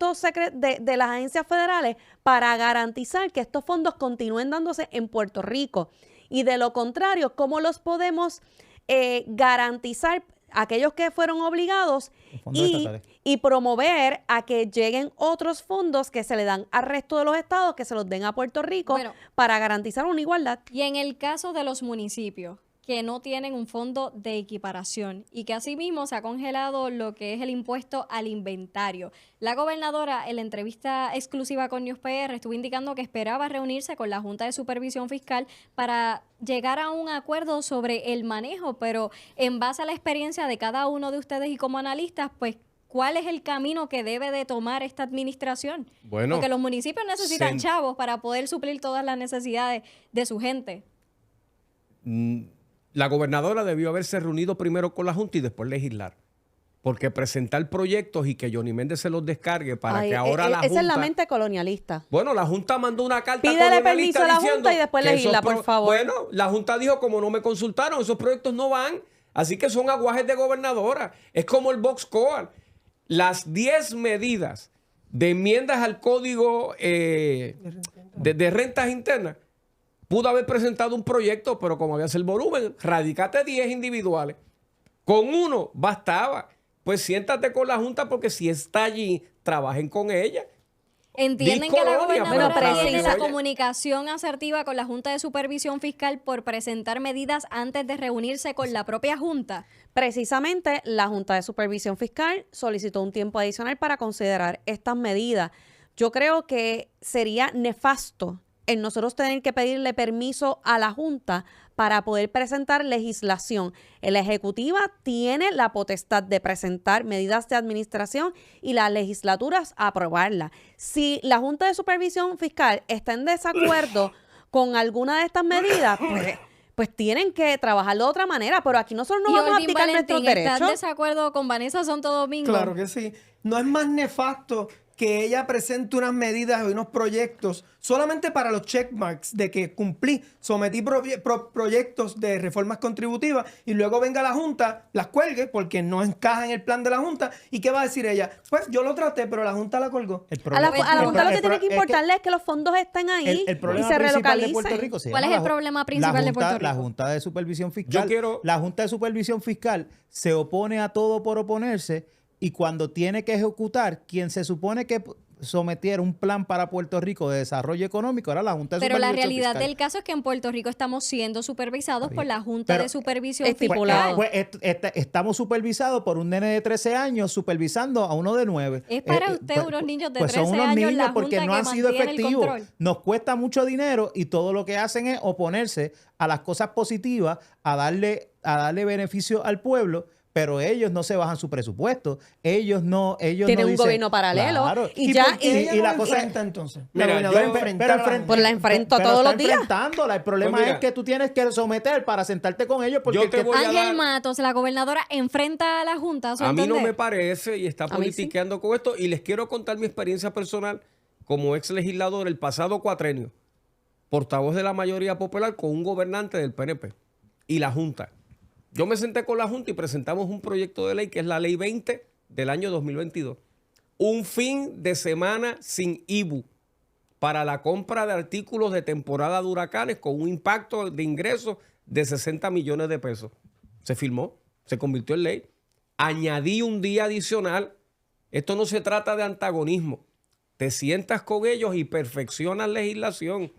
de las agencias federales para garantizar que estos fondos continúen dándose en Puerto Rico. Y de lo contrario, ¿cómo los podemos garantizar aquellos que fueron obligados Los fondos estatales. y promover a que lleguen otros fondos que se le dan al resto de los estados, que se los den a Puerto Rico Bueno. para garantizar una igualdad? Y en el caso de los municipios que no tienen un fondo de equiparación y que asimismo se ha congelado lo que es el impuesto al inventario. La gobernadora en la entrevista exclusiva con News PR estuvo indicando que esperaba reunirse con la Junta de Supervisión Fiscal para llegar a un acuerdo sobre el manejo, pero en base a la experiencia de cada uno de ustedes y como analistas, pues ¿cuál es el camino que debe de tomar esta administración? Bueno, Porque los municipios necesitan sen- chavos para poder suplir todas las necesidades de su gente. La gobernadora debió haberse reunido primero con la Junta y después legislar. Porque presentar proyectos y que Johnny Méndez se los descargue para Ay, que ahora la Junta... esa es la mente colonialista. Bueno, la Junta mandó una carta Pídele colonialista permiso a la diciendo Junta y después que legisla, esos por favor. Bueno, la Junta dijo, como no me consultaron, esos proyectos no van. Así que son aguajes de gobernadora. Es como el Box Coal. Las 10 medidas de enmiendas al Código de Rentas Internas, pudo haber presentado un proyecto, pero como había el volumen, radicate 10 individuales. Con uno bastaba. Pues siéntate con la Junta porque si está allí, trabajen con ella. ¿Entienden Di que la colonia, gobernadora pero tiene precisa. la comunicación asertiva con la Junta de Supervisión Fiscal por presentar medidas antes de reunirse con la propia Junta? Precisamente, la Junta de Supervisión Fiscal solicitó un tiempo adicional para considerar estas medidas. Yo creo que sería nefasto en nosotros tener que pedirle permiso a la Junta para poder presentar legislación. La Ejecutiva tiene la potestad de presentar medidas de administración y las legislaturas aprobarlas. Si la Junta de Supervisión Fiscal está en desacuerdo con alguna de estas medidas, pues tienen que trabajarlo de otra manera, pero aquí nosotros no Y vamos a Olvin aplicar nuestros Valentín, ¿estás en derechos. desacuerdo con Vanessa Santo Domingo? Claro que sí. No es más nefasto que ella presente unas medidas y unos proyectos solamente para los checkmarks de que cumplí, sometí proyectos de reformas contributivas y luego venga la Junta, las cuelgue porque no encaja en el plan de la Junta. ¿Y qué va a decir ella? Pues yo lo traté, pero la Junta la colgó. A la Junta lo que tiene que importarle es que los fondos estén ahí el y problema se principal de Puerto relocalicen. Rico se ¿Cuál llama es el problema principal de Puerto Rico? La Junta de Supervisión Fiscal. Yo quiero- La Junta de Supervisión Fiscal se opone a todo por oponerse y cuando tiene que ejecutar, quien se supone que sometiera un plan para Puerto Rico de desarrollo económico era la Junta de Pero la Supervisión realidad Fiscal. del caso es que en Puerto Rico estamos siendo supervisados por la Junta Pero de Supervisión estipulado. Fiscal. Estamos supervisados por un nene de 13 años supervisando a uno de 9. Es para usted unos niños de pues son 13 unos años niños la porque Junta no que han sido mantiene el efectivos. control. Nos cuesta mucho dinero y todo lo que hacen es oponerse a las cosas positivas, a darle beneficio al pueblo, pero ellos no se bajan su presupuesto. Ellos no Tienen un dicen, gobierno paralelo. claro. Y ya- por qué ella y no la la cosa enfrenta entonces? Mira, La gobernadora yo- enfrentar a la gente. Pues la enfrento pero todos está los días. enfrentándola. El problema Pues mira, es que tú tienes que someter para sentarte con ellos porque yo el te que- voy a Ángel dar- Matos, la gobernadora, enfrenta a la Junta, a su A mí no entender. me parece y está A mí sí. politiqueando con esto. Y les quiero contar mi experiencia personal como ex legislador el pasado cuatrenio, portavoz de la mayoría popular con un gobernante del PNP y la Junta. Yo me senté con la Junta y presentamos un proyecto de ley que es la Ley 20 del año 2022. Un fin de semana sin IBU para la compra de artículos de temporada de huracanes con un impacto de ingresos de 60 millones de pesos. Se firmó, se convirtió en ley. Añadí un día adicional. Esto no se trata de antagonismo. Te sientas con ellos y perfeccionas legislación.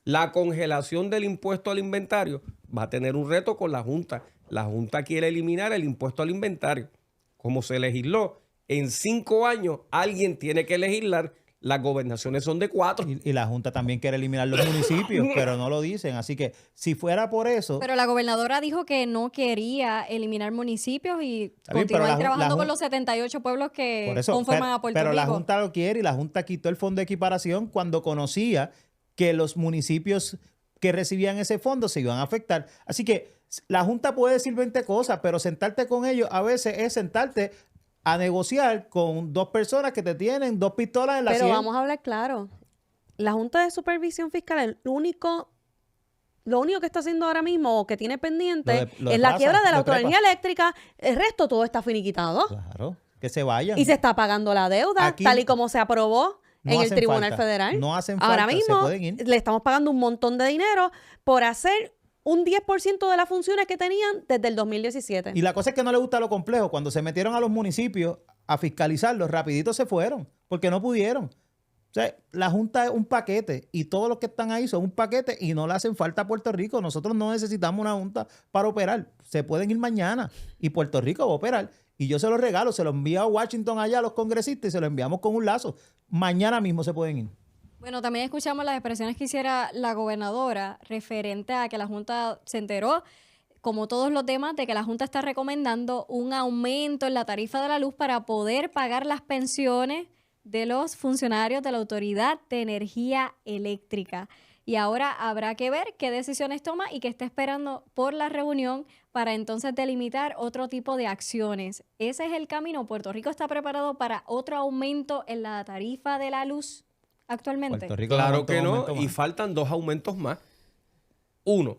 La congelación del impuesto al inventario va a tener un reto con la Junta. La Junta quiere eliminar el impuesto al inventario. Como se legisló en 5 años, alguien tiene que legislar. Las gobernaciones son de 4. y la Junta también quiere eliminar los municipios, pero no lo dicen. Así que si fuera por eso... Pero la gobernadora dijo que no quería eliminar municipios y Está bien, pero continuar la trabajando con Jun- los 78 pueblos que Por eso, conforman a Puerto pero la Rico. Junta lo quiere y la Junta quitó el fondo de equiparación cuando conocía que los municipios que recibían ese fondo se iban a afectar. Así que la Junta puede decir 20 cosas, pero sentarte con ellos a veces es sentarte a negociar con dos personas que te tienen 2 pistolas en la Pero sien. vamos a hablar claro. La Junta de Supervisión Fiscal, lo único que está haciendo ahora mismo o que tiene pendiente Lo de es la Plaza, quiebra de la lo trepa. autonomía eléctrica. El resto todo está finiquitado. Claro, que se vayan. Y se está pagando la deuda, Aquí tal y como se aprobó no en el hacen Tribunal falta. Federal. No hacen Ahora falta, se mismo pueden ir. le estamos pagando un montón de dinero por hacer un 10% de las funciones que tenían desde el 2017. Y la cosa es que no le gusta lo complejo. Cuando se metieron a los municipios a fiscalizarlos, rapidito se fueron, porque no pudieron. O sea, la Junta es un paquete y todos los que están ahí son un paquete y no le hacen falta a Puerto Rico. Nosotros no necesitamos una Junta para operar. Se pueden ir mañana y Puerto Rico va a operar. Y yo se los regalo, se los envío a Washington allá a los congresistas y se los enviamos con un lazo. Mañana mismo se pueden ir. Bueno, también escuchamos las expresiones que hiciera la gobernadora referente a que la Junta se enteró, como todos los demás, de que la Junta está recomendando un aumento en la tarifa de la luz para poder pagar las pensiones de los funcionarios de la Autoridad de Energía Eléctrica. Y ahora habrá que ver qué decisiones toma y qué está esperando por la reunión para entonces delimitar otro tipo de acciones. Ese es el camino. ¿Puerto Rico está preparado para otro aumento en la tarifa de la luz actualmente? Puerto Rico Claro aguanta que un no, momento y más. faltan 2 aumentos más. Uno,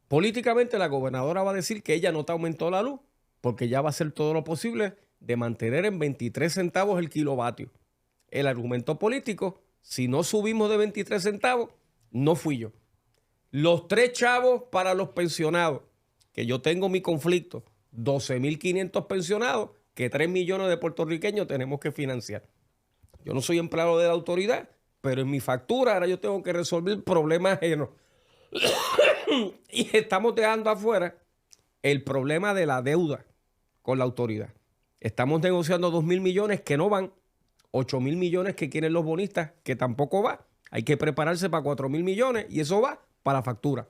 políticamente la gobernadora va a decir que ella no te aumentó la luz porque ya va a hacer todo lo posible de mantener en 23 centavos el kilovatio. El argumento político, si no subimos de 23 centavos, no fui yo. Los 3 chavos para los pensionados, que yo tengo mi conflicto, 12.500 pensionados, que 3 millones de puertorriqueños tenemos que financiar. Yo no soy empleado de la autoridad, pero en mi factura ahora yo tengo que resolver problemas ajenos. Y estamos dejando afuera el problema de la deuda con la autoridad. Estamos negociando 2.000 millones que no van, 8.000 millones que quieren los bonistas, que tampoco va. Hay que prepararse para 4.000 millones y eso va para la factura.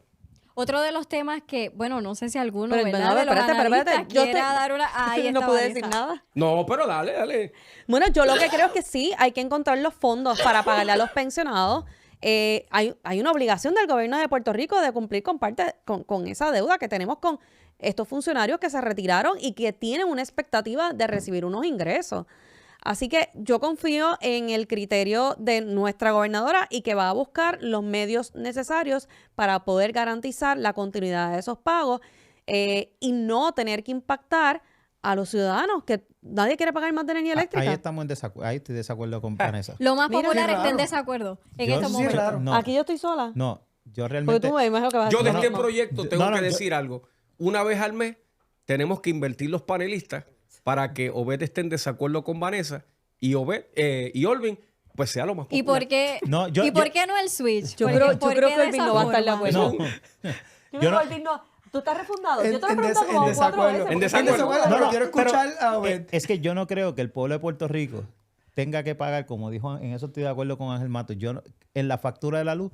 Otro de los temas que, bueno, no sé si alguno, Pero, ¿verdad? no, de los espérate. analistas Yo quiera dar una... Ahí no está pude Vanessa. decir nada. No, pero dale. Bueno, yo lo que creo es que sí, hay que encontrar los fondos para pagarle a los pensionados. Hay una obligación del gobierno de Puerto Rico de cumplir con esa deuda que tenemos con estos funcionarios que se retiraron y que tienen una expectativa de recibir unos ingresos. Así que yo confío en el criterio de nuestra gobernadora y que va a buscar los medios necesarios para poder garantizar la continuidad de esos pagos y no tener que impactar a los ciudadanos, que nadie quiere pagar más de energía eléctrica. Ahí estamos en desacuerdo. Ahí estoy de acuerdo con Vanessa. Lo más Mira, popular qué está en raro. desacuerdo en Yo- estos sí, momentos. raro. No, Aquí yo estoy sola. no, yo Porque realmente... tú me imagino que vas a Yo de decir, este no. proyecto tengo no, que yo- decir algo. Una vez al mes tenemos que invertir los panelistas para que Obed esté en desacuerdo con Vanessa y Obed y Olvin pues sea lo más popular. ¿Y por qué No, yo- ¿y por yo- qué no el switch? Yo ¿Por creo- qué- yo por creo qué que de Elvin esa no va a estar de forma? acuerdo. No. Yo no- ¿Tú estás refundado? Yo te lo he En preguntado como 4 desacuerdo. veces. En En desacuerdo. desacuerdo, No, pero no, quiero escuchar a Obed. Es que yo no creo que el pueblo de Puerto Rico tenga que pagar, como dijo, en eso estoy de acuerdo con Ángel Matos, en la factura de la luz,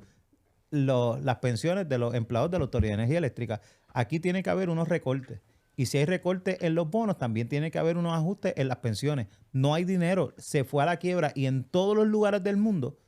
las pensiones de los empleados de la Autoridad de Energía Eléctrica. Aquí tiene que haber unos recortes. Y si hay recortes en los bonos, también tiene que haber unos ajustes en las pensiones. No hay dinero, se fue a la quiebra y en todos los lugares del mundo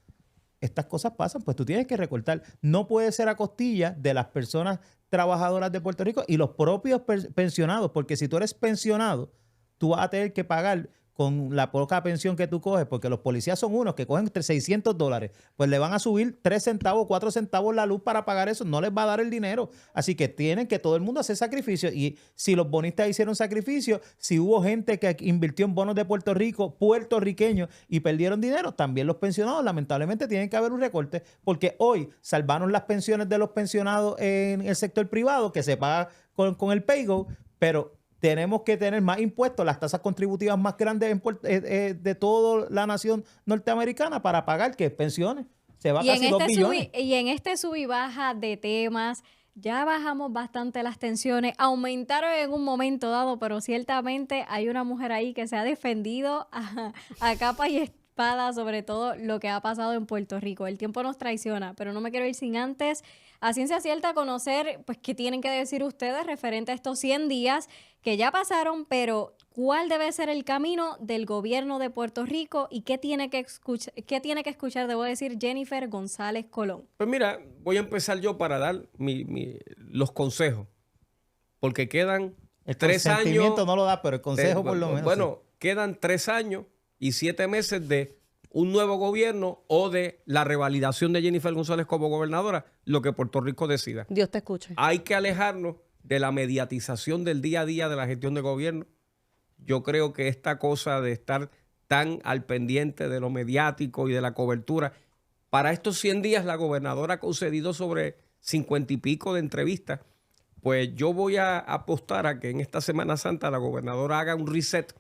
estas cosas pasan, pues tú tienes que recortar. No puede ser a costilla de las personas trabajadoras de Puerto Rico y los propios pensionados, porque si tú eres pensionado, tú vas a tener que pagar con la poca pensión que tú coges, porque los policías son unos que cogen entre $600, pues le van a subir 3 centavos, 4 centavos la luz para pagar eso, no les va a dar el dinero. Así que tienen que todo el mundo hacer sacrificio. Y si los bonistas hicieron sacrificio, si hubo gente que invirtió en bonos de Puerto Rico, puertorriqueños, y perdieron dinero, también los pensionados lamentablemente tienen que haber un recorte, porque hoy salvaron las pensiones de los pensionados en el sector privado, que se paga con el PayGo, pero tenemos que tener más impuestos, las tasas contributivas más grandes de toda la nación norteamericana para pagar que pensiones. Se va casi 2 billones. Y en este sub y baja de temas, ya bajamos bastante las tensiones, aumentaron en un momento dado, pero ciertamente hay una mujer ahí que se ha defendido a capa y espada sobre todo lo que ha pasado en Puerto Rico. El tiempo nos traiciona, pero no me quiero ir sin antes, a ciencia cierta, conocer pues qué tienen que decir ustedes referente a estos 100 días que ya pasaron, pero cuál debe ser el camino del gobierno de Puerto Rico y qué tiene que escuchar, debo decir, Jennifer González Colón. Pues mira, voy a empezar yo para dar los consejos, porque quedan El 3 años. El consentimiento no lo da, pero el consejo por lo menos. Bueno, quedan 3 años y 7 meses de un nuevo gobierno o de la revalidación de Jennifer González como gobernadora, lo que Puerto Rico decida. Dios te escuche. Hay que alejarnos de la mediatización del día a día de la gestión de gobierno. Yo creo que esta cosa de estar tan al pendiente de lo mediático y de la cobertura, para estos 100 días la gobernadora ha concedido sobre 50 y pico de entrevistas. Pues yo voy a apostar a que en esta Semana Santa la gobernadora haga un reset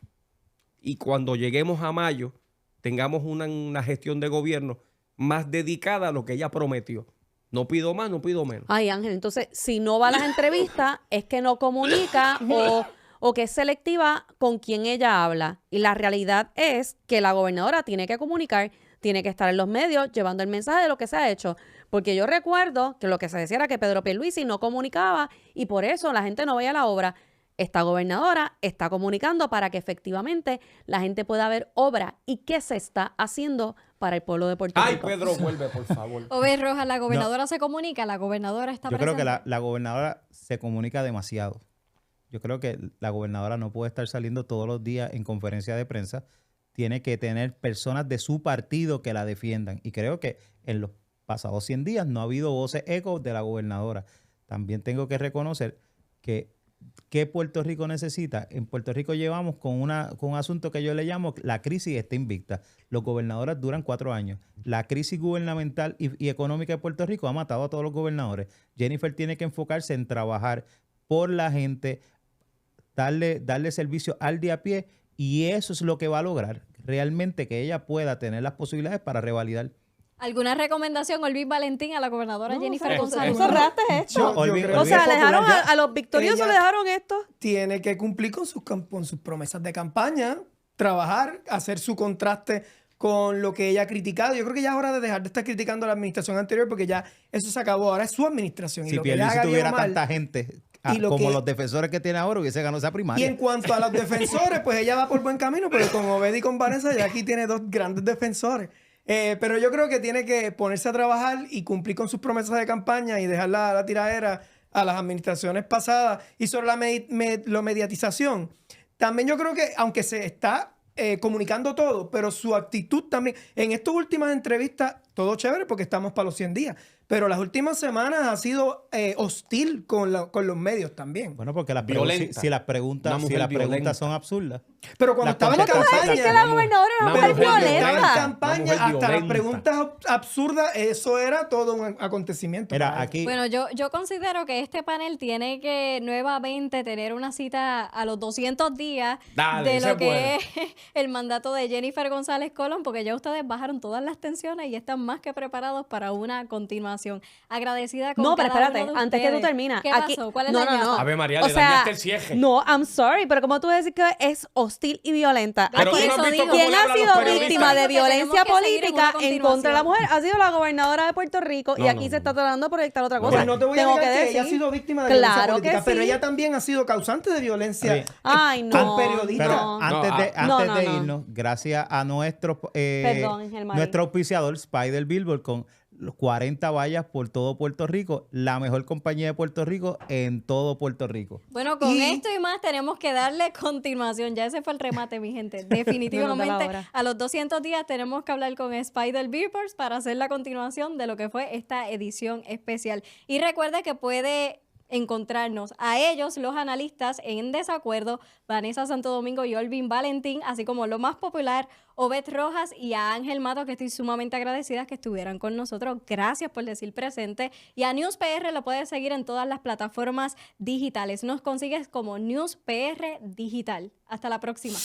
y cuando lleguemos a mayo tengamos una gestión de gobierno más dedicada a lo que ella prometió. No pido más, no pido menos. Ay, Ángel, entonces, si no va a las entrevistas, es que no comunica o que es selectiva con quien ella habla. Y la realidad es que la gobernadora tiene que comunicar, tiene que estar en los medios llevando el mensaje de lo que se ha hecho. Porque yo recuerdo que lo que se decía era que Pedro Pierluisi no comunicaba y por eso la gente no veía la obra. Esta gobernadora está comunicando para que efectivamente la gente pueda ver obra y qué se está haciendo para el pueblo de Puerto Rico. Ay, Pedro, vuelve, por favor. Obed Rojas, la gobernadora se comunica, la gobernadora está Yo presente. creo que la gobernadora se comunica demasiado. Yo creo que la gobernadora no puede estar saliendo todos los días en conferencia de prensa. Tiene que tener personas de su partido que la defiendan. Y creo que en los pasados 100 días no ha habido voces eco de la gobernadora. También tengo que reconocer que ¿qué Puerto Rico necesita? En Puerto Rico llevamos con un asunto que yo le llamo la crisis está invicta. Los gobernadores duran 4 años. La crisis gubernamental y económica de Puerto Rico ha matado a todos los gobernadores. Jennifer tiene que enfocarse en trabajar por la gente, darle servicio al de a pie y eso es lo que va a lograr realmente que ella pueda tener las posibilidades para revalidar. ¿Alguna recomendación, Olvis Valentín, a la gobernadora Jennifer González? Eso raste esto. Yo creo O sea, que le dejaron popular, a los victoriosos, ella le dejaron esto. tiene que cumplir con sus promesas de campaña, trabajar, hacer su contraste con lo que ella ha criticado. Yo creo que ya es hora de dejar de estar criticando a la administración anterior porque ya eso se acabó. Ahora es su administración. Y Si lo que ella Pierluisi haga tuviera bien o mal, tanta gente y lo como que- los defensores que tiene ahora, hubiese ganado esa Y primaria. en cuanto a los defensores, pues ella va por buen camino, pero con Obed y con Vanessa ya aquí tiene 2 grandes defensores. Pero yo creo que tiene que ponerse a trabajar y cumplir con sus promesas de campaña y dejar la tiradera a las administraciones pasadas. Y sobre la mediatización, también yo creo que aunque se está comunicando todo, pero su actitud también, en estas últimas entrevistas, todo chévere porque estamos para los 100 días, pero las últimas semanas ha sido hostil con los medios también. Bueno, porque las Violenta. si las preguntas, Una si mujer las violenta. preguntas son absurdas. Pero cuando La estaba en contestación- ¿Cómo decir que campaña... la gobernadora era una mujer mujer Cuando estaba en violenta? campaña, Una mujer hasta las violenta. preguntas absurdas, eso era todo un acontecimiento. para Mira, él. aquí Bueno, yo considero que este panel tiene que nuevamente tener una cita a los 200 días Dale, de ese lo es que bueno. es el mandato de Jennifer González Colón, porque ya ustedes bajaron todas las tensiones y están más que preparados para una continuación. información. Agradecida con No, pero cada espérate, uno de antes que tú ustedes. terminas. ¿Qué aquí, pasó? ¿Cuál es no, la no, no. ñapa? Ave María, O le sea, dañaste el cierre. No, I'm sorry, pero ¿cómo tú decir que es hostil y violenta? Pero Por tú no eso has visto digo, cómo ¿Quién le ha habla a los sido periodistas? víctima de Porque tenemos violencia que seguir en una política en contra de la mujer? Ha sido la gobernadora de Puerto Rico y No, aquí no, se está tratando de proyectar otra cosa. Pues no te voy a Tengo negar que decir, ella ha sido víctima de violencia claro política, que pero sí. ella también ha sido causante de violencia Bien. Ay, no. con periodistas. Pero No. antes de, No, antes no, de no. irnos, gracias a nuestro, Perdón, Ángel Marín. nuestro auspiciador Spider Billboard con los 40 vallas por todo Puerto Rico, la mejor compañía de Puerto Rico en todo Puerto Rico. Bueno, con Y- esto y más tenemos que darle continuación. Ya ese fue el remate, mi gente. No nos da la Definitivamente, hora. a los 200 días tenemos que hablar con Spider Beepers para hacer la continuación de lo que fue esta edición especial. Y recuerde que puede encontrarnos a ellos, los analistas en desacuerdo, Vanessa Santo Domingo y Olvin Valentín, así como lo más popular, Obed Rojas y a Ángel Mato, que estoy sumamente agradecida que estuvieran con nosotros. Gracias por decir presente. Y a News PR lo puedes seguir en todas las plataformas digitales. Nos consigues como News PR Digital. Hasta la próxima.